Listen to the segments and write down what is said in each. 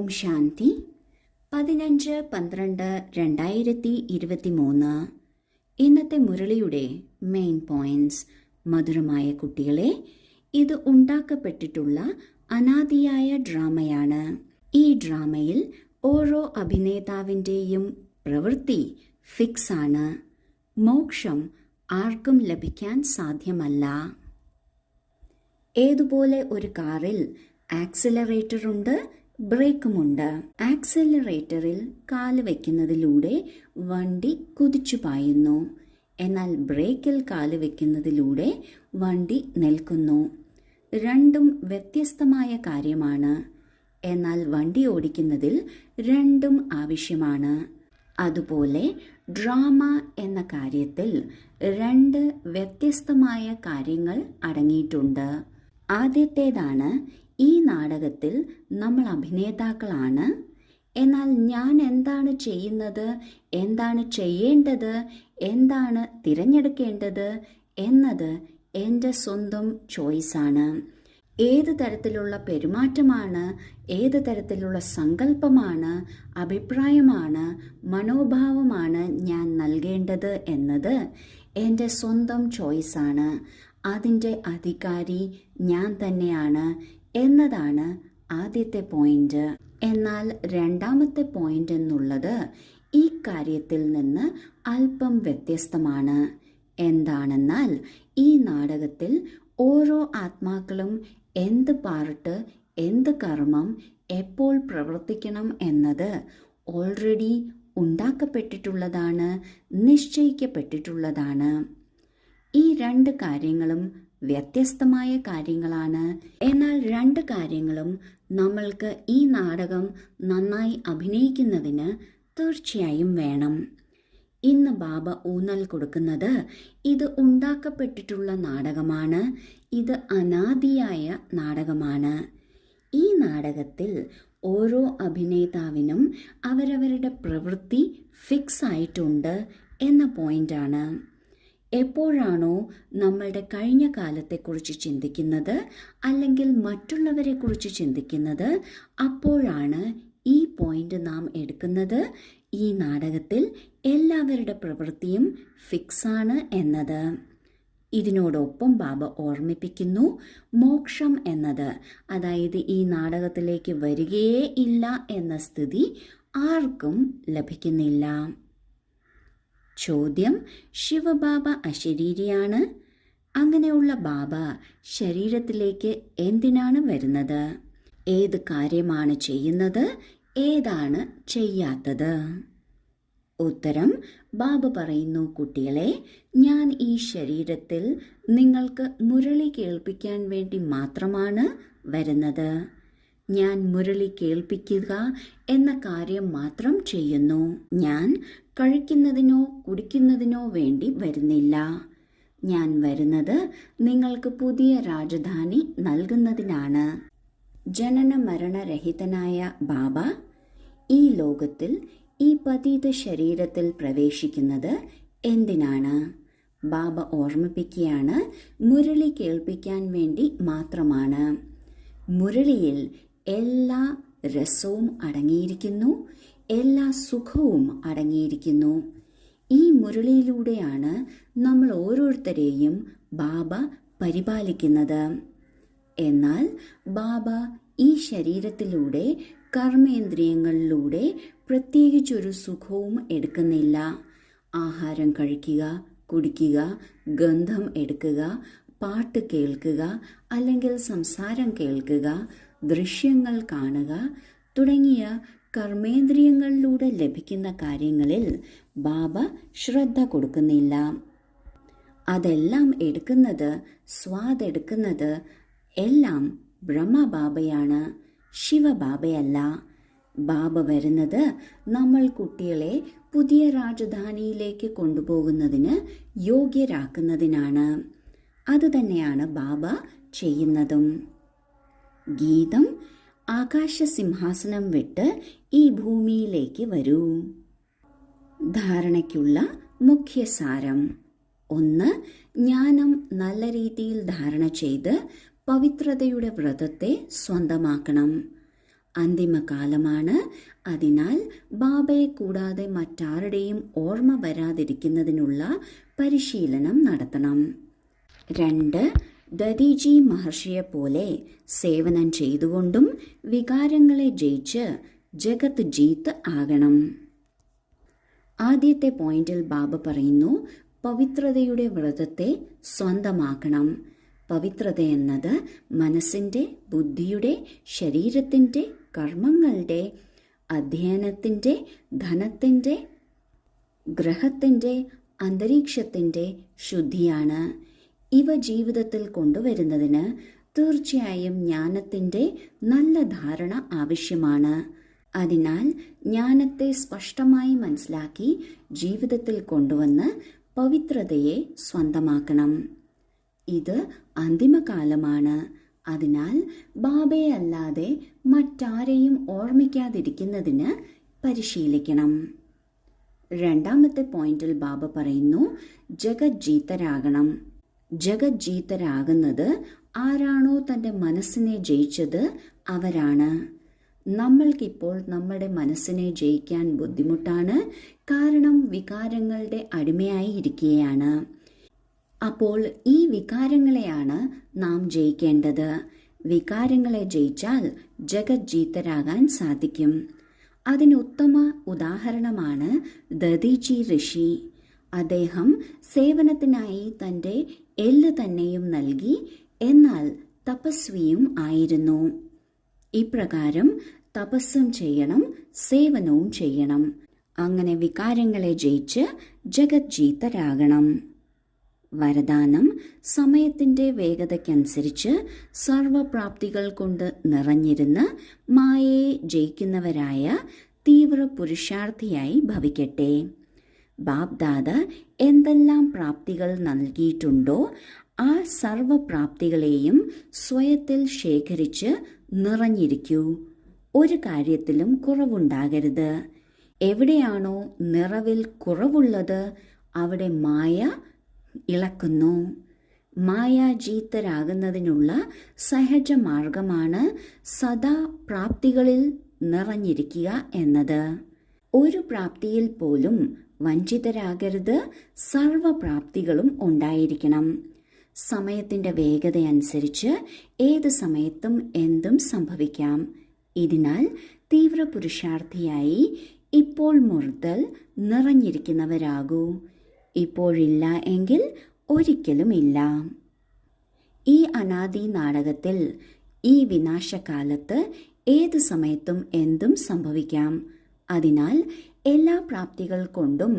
ഓം ശാന്തി 15-12-2023. ഇന്നത്തെ മുരളിയുടെ main points. മധുരമായ കുട്ടികളെ, ഇത് ഉണ്ടാക്കപ്പെട്ടിട്ടുള്ള അനാദിയായ ഡ്രാമയാണ്. ഈ ഡ്രാമയിൽ ഓരോ അഭിനേതാവിൻ്റെയും പ്രവൃത്തി ഫിക്സ് ആണ്. മോക്ഷം ആർക്കും ലഭിക്കാൻ സാധ്യമല്ല. ഏതുപോലെ ഒരു കാറിൽ ആക്സിലറേറ്റർ ഉണ്ട്, ബ്രേക്കുമുണ്ട്. ആക്സിലറേറ്ററിൽ കാല് വയ്ക്കുന്നതിലൂടെ വണ്ടി കുതിച്ചു പായുന്നു. എന്നാൽ ബ്രേക്കിൽ കാല് വയ്ക്കുന്നതിലൂടെ വണ്ടി നിൽക്കുന്നു. രണ്ടും വ്യത്യസ്തമായ കാര്യമാണ്. എന്നാൽ വണ്ടി ഓടിക്കുന്നതിൽ രണ്ടും ആവശ്യമാണ്. അതുപോലെ ഡ്രാമ എന്ന കാര്യത്തിൽ രണ്ട് വ്യത്യസ്തമായ കാര്യങ്ങൾ അടങ്ങിയിട്ടുണ്ട്. ആദ്യത്തേതാണ്, ഈ നാടകത്തിൽ നമ്മൾ അഭിനേതാക്കളാണ്. എന്നാൽ ഞാൻ എന്താണ് ചെയ്യുന്നത്, എന്താണ് ചെയ്യേണ്ടത്, എന്താണ് തിരഞ്ഞെടുക്കേണ്ടത് എന്നത് എൻ്റെ സ്വന്തം ചോയ്സാണ്. ഏത് തരത്തിലുള്ള പെരുമാറ്റമാണ്, ഏത് തരത്തിലുള്ള സങ്കല്പമാണ്, അഭിപ്രായമാണ്, മനോഭാവമാണ് ഞാൻ നൽകേണ്ടത് എന്നത് എൻ്റെ സ്വന്തം ചോയ്സാണ്. അതിൻ്റെ അധികാരി ഞാൻ തന്നെയാണ് എന്നതാണ് ആദ്യത്തെ പോയിന്റ്. എന്നാൽ രണ്ടാമത്തെ പോയിന്റ് എന്നുള്ളത് ഈ കാര്യത്തിൽ നിന്ന് അല്പം വ്യത്യസ്തമാണ്. എന്താണെന്നാൽ ഈ നാടകത്തിൽ ഓരോ ആത്മാക്കളും എന്ത് പാർട്ട്, എന്ത് കർമ്മം എപ്പോൾ പ്രവർത്തിക്കണം എന്നത് ഓൾറെഡി ഉണ്ടാക്കപ്പെട്ടിട്ടുള്ളതാണ്, നിശ്ചയിക്കപ്പെട്ടിട്ടുള്ളതാണ്. ഈ രണ്ട് കാര്യങ്ങളും വ്യത്യസ്തമായ കാര്യങ്ങളാണ്. എന്നാൽ രണ്ട് കാര്യങ്ങളും നമ്മൾക്ക് ഈ നാടകം നന്നായി അഭിനയിക്കുന്നതിന് തീർച്ചയായും വേണം. ഇന്ന് ബാബ ഊന്നൽ കൊടുക്കുന്നത് ഇത് ഉണ്ടാക്കപ്പെട്ടിട്ടുള്ള നാടകമാണ്, ഇത് അനാദിയായ നാടകമാണ്. ഈ നാടകത്തിൽ ഓരോ അഭിനേതാവിനും അവരവരുടെ പ്രവൃത്തി ഫിക്സ് ആയിട്ടുണ്ട് എന്ന പോയിന്റാണ്. എപ്പോഴാണോ നമ്മളുടെ കഴിഞ്ഞ കാലത്തെക്കുറിച്ച് ചിന്തിക്കുന്നത് അല്ലെങ്കിൽ മറ്റുള്ളവരെക്കുറിച്ച് ചിന്തിക്കുന്നത്, അപ്പോഴാണ് ഈ പോയിന്റ് നാം എടുക്കുന്നത്. ഈ നാടകത്തിൽ എല്ലാവരുടെ പ്രവൃത്തിയും ഫിക്സാണ് എന്നത്. ഇതിനോടൊപ്പം ബാബ ഓർമ്മിപ്പിക്കുന്നു, മോക്ഷം എന്നത്, അതായത് ഈ നാടകത്തിലേക്ക് വരികയേ ഇല്ല എന്ന സ്ഥിതി ആർക്കും ലഭിക്കുന്നില്ല. ചോദ്യം: ശിവബാബ അശരീരിയാണ്. അങ്ങനെയുള്ള ബാബ ശരീരത്തിലേക്ക് എന്തിനാണ് വരുന്നത്? ഏത് കാര്യമാണ് ചെയ്യുന്നത്, ഏതാണ് ചെയ്യാത്തത്? ഉത്തരം: ബാബ പറയുന്നു, കുട്ടികളെ, ഞാൻ ഈ ശരീരത്തിൽ നിങ്ങൾക്ക് മുരളി കേൾപ്പിക്കാൻ വേണ്ടി മാത്രമാണ് വരുന്നത്. ഞാൻ മുരളി കേൾപ്പിക്കുക എന്ന കാര്യം മാത്രം ചെയ്യുന്നു. ഞാൻ കഴിക്കുന്നതിനോ കുടിക്കുന്നതിനോ വേണ്ടി വരുന്നില്ല. ഞാൻ വരുന്നത് നിങ്ങൾക്ക് പുതിയ രാജധാനി നൽകുന്നതിനാണ്. ജനന മരണരഹിതനായ ബാബ ഈ ലോകത്തിൽ ഈ പതിത ശരീരത്തിൽ പ്രവേശിക്കുന്നത് എന്തിനാണ്? ബാബ ഓർമ്മിപ്പിക്കുകയാണ്, മുരളി കേൾപ്പിക്കാൻ വേണ്ടി മാത്രമാണ്. മുരളിയിൽ എല്ലാ രസവും അടങ്ങിയിരിക്കുന്നു, എല്ലാ സുഖവും അടങ്ങിയിരിക്കുന്നു. ഈ മുരളിയിലൂടെയാണ് നമ്മൾ ഓരോരുത്തരെയും ബാബ പരിപാലിക്കുന്നത്. എന്നാൽ ബാബ ഈ ശരീരത്തിലൂടെ കർമ്മേന്ദ്രിയങ്ങളിലൂടെ പ്രത്യേകിച്ചൊരു സുഖവും എടുക്കുന്നില്ല. ആഹാരം കഴിക്കുക, കുടിക്കുക, ഗന്ധം എടുക്കുക, പാട്ട് കേൾക്കുക അല്ലെങ്കിൽ സംസാരം കേൾക്കുക, ദൃശ്യങ്ങൾ കാണുക തുടങ്ങിയ കർമ്മേന്ദ്രിയങ്ങളിലൂടെ ലഭിക്കുന്ന കാര്യങ്ങളിൽ ബാബ ശ്രദ്ധ കൊടുക്കുന്നില്ല. അതെല്ലാം എടുക്കുന്നത്, സ്വാദെടുക്കുന്നത് എല്ലാം ബ്രഹ്മബാബയാണ്, ശിവബാബയല്ല. ബാബ വരുന്നത് നമ്മൾ കുട്ടികളെ പുതിയ രാജധാനിയിലേക്ക് കൊണ്ടുപോകുന്നതിന് യോഗ്യരാക്കുന്നതിനാണ്. അതുതന്നെയാണ് ബാബ ചെയ്യുന്നതും. ഗീതം: ആകാശസിംഹാസനം വിട്ട് ഈ ഭൂമിയിലേക്ക് വരൂ. ധാരണയ്ക്കുള്ള മുഖ്യസാരം: 1. ജ്ഞാനം നല്ല രീതിയിൽ ധാരണ ചെയ്ത് പവിത്രതയുടെ വ്രതത്തെ സ്വന്തമാക്കണം. അന്തിമകാലമാണ്. അതിനാൽ ബാബയെ കൂടാതെ മറ്റാരുടെയും ഓർമ്മ വരാതിരിക്കുന്നതിനുള്ള പരിശീലനം നടത്തണം. 2. ദദീജി മഹർഷിയെ പോലെ സേവനം ചെയ്തുകൊണ്ടും വികാരങ്ങളെ ജയിച്ച് ജഗത് ജീത്ത് ആകണം. ആദ്യത്തെ പോയിന്റിൽ ബാബ പറയുന്നു, പവിത്രതയുടെ വ്രതത്തെ സ്വന്തമാക്കണം. പവിത്രത എന്നത് മനസ്സിൻ്റെ, ബുദ്ധിയുടെ, ശരീരത്തിൻ്റെ, കർമ്മങ്ങളുടെ, അധ്യയനത്തിൻ്റെ, ധനത്തിൻ്റെ, ഗ്രഹത്തിൻ്റെ, അന്തരീക്ഷത്തിൻ്റെ ശുദ്ധിയാണ്. ഇവ ജീവിതത്തിൽ കൊണ്ടുവരുന്നതിന് തീർച്ചയായും ജ്ഞാനത്തിൻ്റെ നല്ല ധാരണ ആവശ്യമാണ്. അതിനാൽ ജ്ഞാനത്തെ സ്പഷ്ടമായി മനസ്സിലാക്കി ജീവിതത്തിൽ കൊണ്ടുവന്ന് പവിത്രതയെ സ്വന്തമാക്കണം. ഇത് അന്തിമകാലമാണ്. അതിനാൽ ബാബയെ അല്ലാതെ മറ്റാരെയും ഓർമ്മിക്കാതിരിക്കുന്നതിന് പരിശീലിക്കണം. 2ാമത്തെ പോയിന്റിൽ ബാബ പറയുന്നു, ജഗജ്ജീതരാകണം. ജഗജ്ജീതരാകുന്നത് ആരാണോ തൻ്റെ മനസ്സിനെ ജയിച്ചത് അവരാണ്. നമ്മൾക്കിപ്പോൾ നമ്മുടെ മനസ്സിനെ ജയിക്കാൻ ബുദ്ധിമുട്ടാണ്. കാരണം വികാരങ്ങളുടെ അടിമയായി ഇരിക്കുകയാണ്. അപ്പോൾ ഈ വികാരങ്ങളെയാണ് നാം ജയിക്കേണ്ടത്. വികാരങ്ങളെ ജയിച്ചാൽ ജഗജ്ജീതരാകാൻ സാധിക്കും. അതിന് ഉത്തമ ഉദാഹരണമാണ് ദദീജി ഋഷി. അദ്ദേഹം സേവനത്തിനായി തൻ്റെ എല്ല് തന്നെയും നൽകി, എന്നാൽ തപസ്വിയും ആയിരുന്നു. ഇപ്രകാരം തപസ്സും ചെയ്യണം, സേവനവും ചെയ്യണം. അങ്ങനെ വികാരങ്ങളെ ജയിച്ച് ജഗജ്ജീതരാകണം. വരദാനം: സമയത്തിൻ്റെ വേഗതയ്ക്കനുസരിച്ച് സർവപ്രാപ്തികൾ കൊണ്ട് നിറഞ്ഞിരുന്ന് മായയെ ജയിക്കുന്നവരായ തീവ്ര പുരുഷാർത്ഥിയായി ഭവിക്കട്ടെ. ബാബ്ദാദ എന്തെല്ലാം പ്രാപ്തികൾ നൽകിയിട്ടുണ്ടോ ആ സർവപ്രാപ്തികളെയും സ്വയത്തിൽ ശേഖരിച്ച് നിറഞ്ഞിരിക്കൂ. ഒരു കാര്യത്തിലും കുറവുണ്ടാകരുത്. എവിടെയാണോ നിറവിൽ കുറവുള്ളത് അവിടെ മായ ഇളക്കുന്നു. മായാജീതരാകുന്നതിനുള്ള സഹജ മാർഗമാണ് സദാ പ്രാപ്തികളിൽ നിറഞ്ഞിരിക്കുക എന്നത്. ഒരു പ്രാപ്തിയിൽ പോലും വഞ്ചിതരാകരുത്. സർവപ്രാപ്തികളും ഉണ്ടായിരിക്കണം. സമയത്തിൻ്റെ വേഗതയനുസരിച്ച് ഏത് സമയത്തും എന്തും സംഭവിക്കാം. ഇതിനാൽ തീവ്ര പുരുഷാർത്ഥിയായി ഇപ്പോൾ മുതൽ നിറഞ്ഞിരിക്കുന്നവരാകൂ. ഇപ്പോഴില്ല എങ്കിൽ ഒരിക്കലും ഇല്ല. ഈ അനാദി നാടകത്തിൽ ഈ വിനാശകാലത്ത് ഏത് സമയത്തും എന്തും സംഭവിക്കാം. അതിനാൽ എല്ലാ പ്രാപ്തികൾ കൊണ്ടും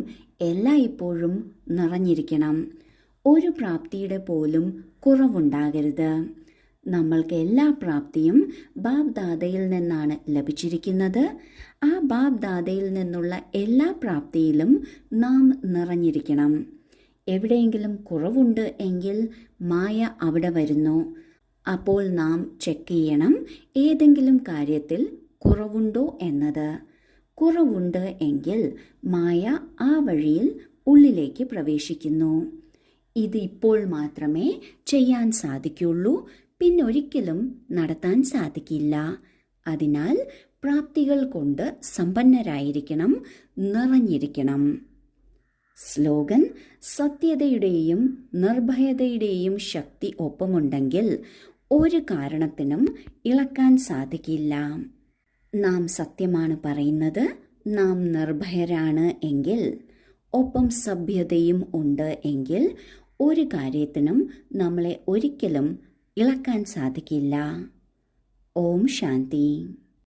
എല്ലായ്പ്പോഴും നിറഞ്ഞിരിക്കണം. ഒരു പ്രാപ്തിയുടെ പോലും കുറവുണ്ടാകരുത്. നമ്മൾക്ക് എല്ലാ പ്രാപ്തിയും ബാബ്ദാദയിൽ നിന്നാണ് ലഭിച്ചിരിക്കുന്നത്. ആ ബാബ്ദാദയിൽ നിന്നുള്ള എല്ലാ പ്രാപ്തിയിലും നാം നിറഞ്ഞിരിക്കണം. എവിടെയെങ്കിലും കുറവുണ്ട് എങ്കിൽ മായ അവിടെ വരുന്നു. അപ്പോൾ നാം ചെക്ക് ചെയ്യണം ഏതെങ്കിലും കാര്യത്തിൽ കുറവുണ്ടോ എന്നത്. കുറവുണ്ട് എങ്കിൽ മായ ആ വഴിയിൽ ഉള്ളിലേക്ക് പ്രവേശിക്കുന്നു. ഇത് ഇപ്പോൾ മാത്രമേ ചെയ്യാൻ സാധിക്കുള്ളൂ, പിന്നൊരിക്കലും നടത്താൻ സാധിക്കില്ല. അതിനാൽ പ്രാപ്തികൾ കൊണ്ട് സമ്പന്നരായിരിക്കണം, നിറഞ്ഞിരിക്കണം. സ്ലോഗൻ: സത്യതയുടെയും നിർഭയതയുടെയും ശക്തി ഒപ്പമുണ്ടെങ്കിൽ ഒരു കാരണത്തിനും ഇളക്കാൻ സാധിക്കില്ല. നാം സത്യമാണ് പറയുന്നത്, നാം നിർഭയരാണ് എങ്കിൽ, ഒപ്പം സഭ്യതയും ഉണ്ട് എങ്കിൽ ഒരു കാര്യത്തിനും നമ്മളെ ഒരിക്കലും ഇളക്കാൻ സാധിക്കില്ല. ഓം ശാന്തി.